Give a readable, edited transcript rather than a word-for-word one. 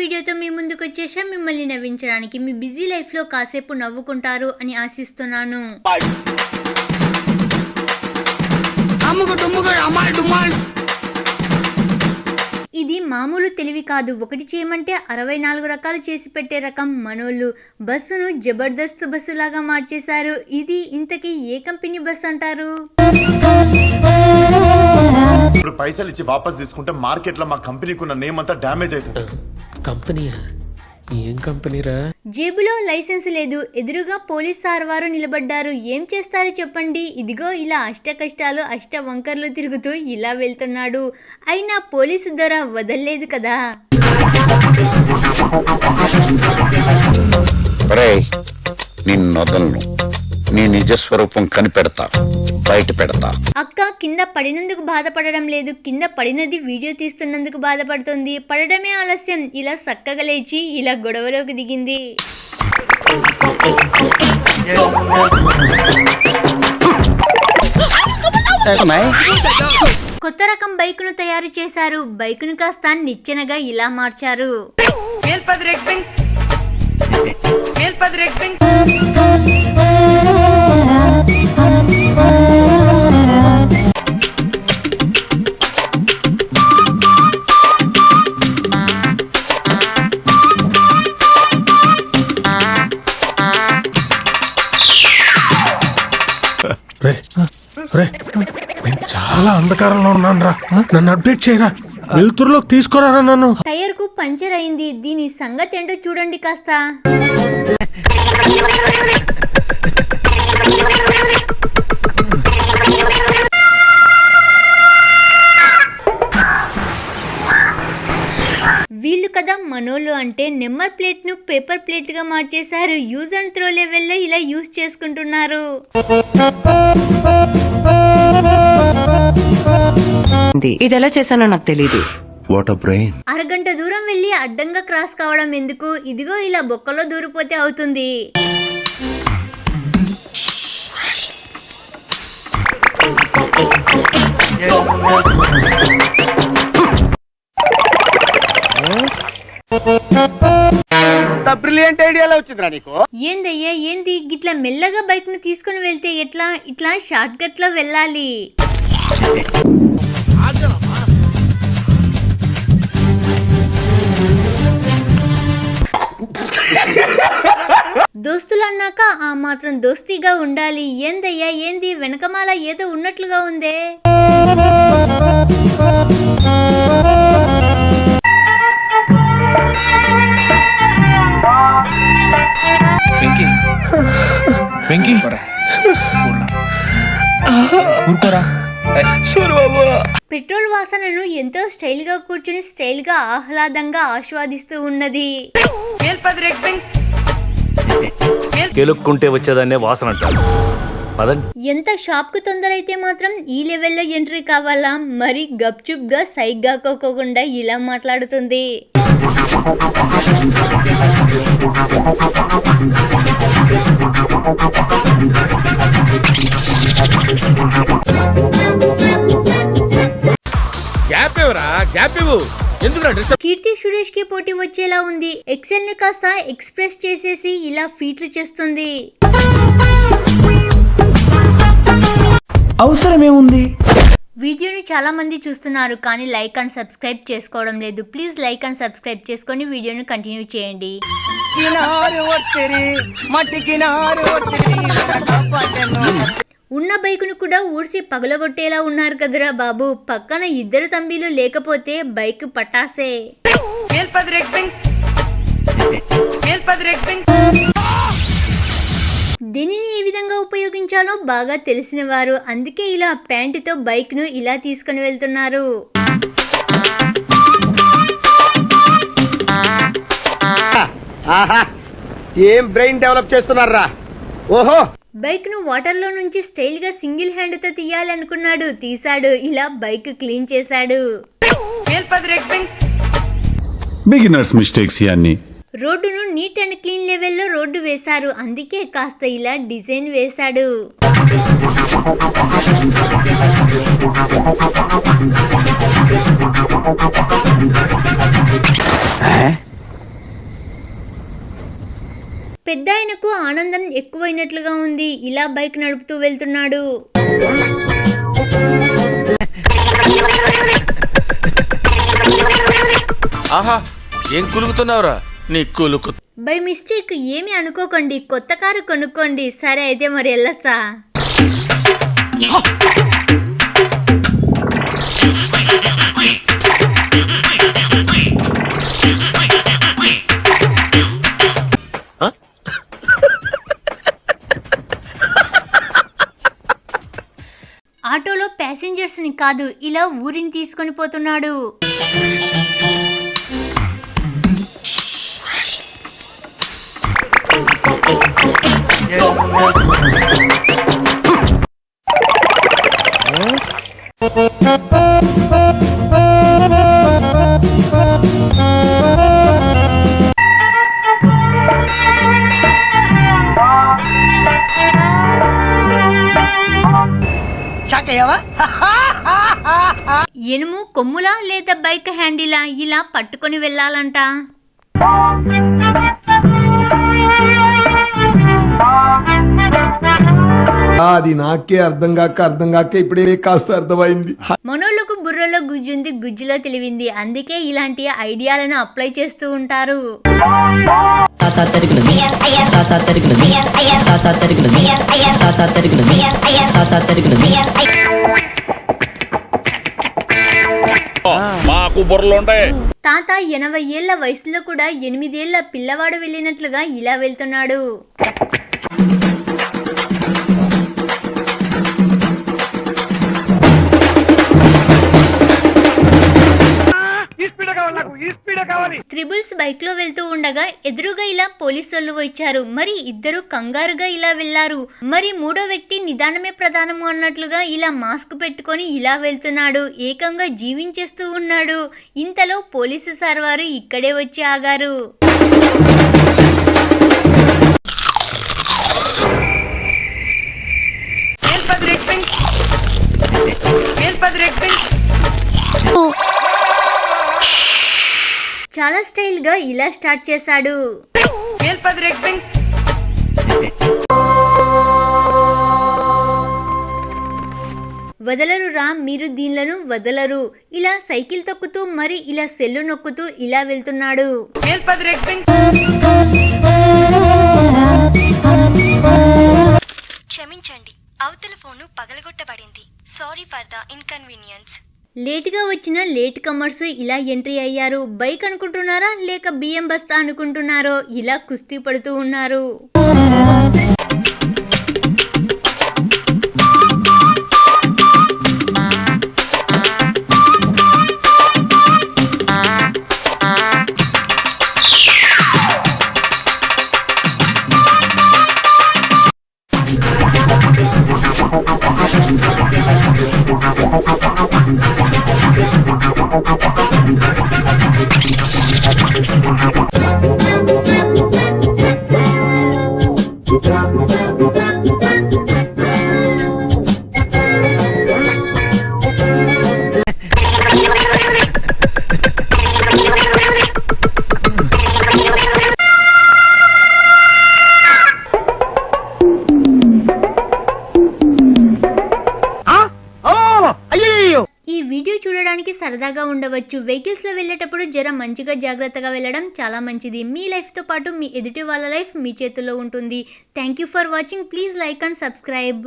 వీడియోతో మీ ముందుకు వచ్చేసా మిమ్మల్ని నవ్వించడానికి. మీ బిజీ లైఫ్ లో కాసేపు నవ్వుకుంటారు అని ఆశిస్తున్నాను. ఇది మామూలు తెలివి కాదు. ఒకటి చేయమంటే 64 రకాలు చేసి పెట్టే రకం మనోళ్ళు. బస్సును జబర్దస్త్ బస్సు లాగా మార్చేశారు. ఇది ఇంతకీ ఏ కంపెనీ బస్ అంటారు? ఇప్పుడు పైసలు ఇచ్చి వాపస్ తీసుకుంటే మార్కెట్ లో మా కంపెనీకి ఉన్న నేమ్ అంతా డ్యామేజ్ అవుతుంది. కంపెనీ ఏం కంపెనీరా? జేబులో లైసెన్స్ లేదు, ఎదురుగా పోలీస్ సార్ వారు నిలబడ్డారు. ఏం చేస్తారు చెప్పండి? ఇదిగో ఇలా అష్ట కష్టాలు అష్ట వంకర్లు తిరుగుతూ ఇలా వెళ్తున్నాడు. అయినా పోలీసు దొర వదల్లేదు కదా. నిన్నొదలను, నీ నిజస్వరూపం కనిపెడతా, బయట పెడతా. అక్క కింద పడినందుకు బాధపడడం లేదు, కింద పడినది వీడియో తీస్తున్నందుకు బాధపడుతుంది. పడడమే ఆలస్యం. ఇలా చక్కగా లేచి ఇలా గొడవలోకి దిగింది. కొత్త రకం బైక్ ను తయారు చేశారు. బైక్ ను కాస్త నిచ్చెనగా ఇలా మార్చారు. చాలా అంధకారంలో ఉన్నాను రా, నన్ను అప్డేట్ చేయరా, వెలుతురులోకి తీసుకోరా నన్ను. టైర్ కు పంచర్ అయింది. దీని సంగతి ఏంటో చూడండి కాస్త. వీళ్ళు కదా మనోళ్ళు అంటే. నెంబర్ ప్లేట్ ను పేపర్ ప్లేట్ గా మార్చేశారు. యూజ్ అండ్ త్రో లెవెల్లో ఇలా యూజ్ చేసుకుంటున్నారు. ఇది ఎలా చేశానో నాకు తెలీదు. అరగంట దూరం వెళ్ళి అడ్డంగా క్రాస్ కావడం ఎందుకు? ఇదిగో ఇలా బొక్కలో దూరిపోతే అవుతుంది. ఏందయ్యా ఏంది గిట్లా మెల్లగా బైక్ ను తీసుకుని వెళ్తే ఎట్లా? ఇట్లా షార్ట్ కట్ లో వెళ్ళాలి. దోస్తులు అన్నాక ఆ మాత్రం దోస్తీగా ఉండాలి. ఏందయ్యా ఏంది వెనకమాల ఏదో ఉన్నట్లుగా ఉందే. పెట్రోల్ వాసనను ఎంతో స్టైల్ గా కూర్చుని స్టైల్ గా ఆహ్లాదంగా ఆస్వాదిస్తూ ఉన్నది. కెలుక్కుంటే వచ్చేదాన్నే వాసన అంటారు. ఎంత షాప్ కు తొందర అయితే మాత్రం ఈ లెవెల్లో ఎంట్రీ కావాలా? మరి గప్చుప్ గా సైగ్గా కోకోకుండా ఇలా మాట్లాడుతుంది. కీర్తి సురేష్ కి పోటీ వచ్చేలా ఉంది. ఎక్సెల్ ని కాస్త ఎక్స్ప్రెస్ చేసేసి ఇలా ఫీట్లు చేస్తుంది. అవసరమేముంది? వీడియోని చాలా మంది చూస్తున్నారు కానీ లైక్ అండ్ సబ్స్క్రైబ్ చేసుకోవడం లేదు. ప్లీజ్ లైక్ అండ్ సబ్స్క్రైబ్ చేసుకొని వీడియోని కంటిన్యూ చేయండి. ఉన్న బైకును కూడా ఊడ్చి పగలగొట్టేలా ఉన్నారు కదరా బాబు. పక్కన ఇద్దరు తంబీలు లేకపోతే బైక్ పటాసే. దీనిని ఏ విధంగా ఉపయోగించాలో బాగా తెలిసిన వారు. అందుకే ఇలా ప్యాంటుతో బైక్ ను ఇలా తీసుకుని వెళ్తున్నారు. ఏం బ్రెయిన్ డెవలప్ చేస్తున్నారా? ఓహో, బైక్ ను వాటర్ లో నుంచి స్టైల్ గా సింగిల్ హ్యాండ్ తో తీయాలనుకున్నాడు, తీసాడు. ఇలా బైక్ క్లీన్ చేశాడు. బిగినర్స్ మిస్టేక్స్ ఇవన్నీ. రోడ్డును నీట్ అండ్ క్లీన్ లెవెల్లో రోడ్డు వేశారు. అందుకే కాస్త ఇలా డిజైన్ వేశాడు. పెద్ద ఆయనకు ఆనందం ఎక్కువైనట్లుగా ఉంది. ఇలా బైక్ నడుపుతూ వెళ్తున్నాడు. ఆహా ఏం కులుకుతున్నావురా నీ కులుకు. బై మిస్టేక్ ఏమి అనుకోకండి, కొత్త కారు కొనుక్కోండి. సరే అయితే మరి వెళ్ళొచ్చా? ఆటోలో ప్యాసింజర్స్ ని కాదు, ఇలా ఊరిని తీసుకొని పోతున్నాడు. ఎనుము కొమ్ములా లేదా బైక్ హ్యాండిలా ఇలా పట్టుకొని వెళ్ళాలంట. అది నాకే అర్థం కాక ఇప్పుడే కాస్త అర్థమైంది. మనోళ్ళకు బుర్రలో గుజ్జుంది, గుజ్జులో తెలివింది. అందుకే ఇలాంటి ఐడియాలను అప్లై చేస్తూ ఉంటారు. మాకు బుర్రలుండే. తాత 80 ఏళ్ల వయసులో కూడా 8 ఏళ్ల పిల్లవాడు వెళ్ళినట్లుగా ఇలా వెళ్తున్నాడు. త్రిబుల్స్ బైక్ లో వెళ్తూ ఉండగా ఎదురుగా ఇలా పోలీసులు వచ్చారు. మరి ఇద్దరు కంగారుగా ఇలా వెళ్లారు. మరి మూడో వ్యక్తి నిదానమే ప్రధానము అన్నట్లుగా ఇలా మాస్క్ పెట్టుకొని ఇలా వెళ్తున్నాడు. ఏకంగా జీవించేస్తూ ఉన్నాడు. ఇంతలో పోలీసు సార్ వారు ఇక్కడే వచ్చి ఆగారు. చాలా స్టైల్ గా ఇలా స్టార్ట్ చేశాడు. వదలరు రా, మీరు దీన్లను వదలరు. ఇలా సైకిల్ తొక్కుతూ మరి ఇలా సెల్లు నొక్కుతూ ఇలా వెళ్తున్నాడు. క్షమించండి, అవతల ఫోను పగలగొట్టబడింది. Sorry for the inconvenience. లేటుగా వచ్చిన లేట్ కమర్స్ ఇలా ఎంట్రీ అయ్యారు. బైక్ అనుకుంటున్నారా లేక బియ్యం బస్తా అనుకుంటున్నారో ఇలా కుస్తీ పడుతూ ఉన్నారు. ఈ వీడియో చూడడానికి సరదాగా ఉండవచ్చు. వెహికల్స్ లో వెళ్ళేటప్పుడు జర మంచిగా జాగ్రత్తగా వెళ్ళడం చాలా మంచిది. మీ లైఫ్ తో పాటు మీ ఎదుటి వాళ్ళ లైఫ్ మీ చేతుల్లో ఉంటుంది. Thank you for watching. Please like and subscribe.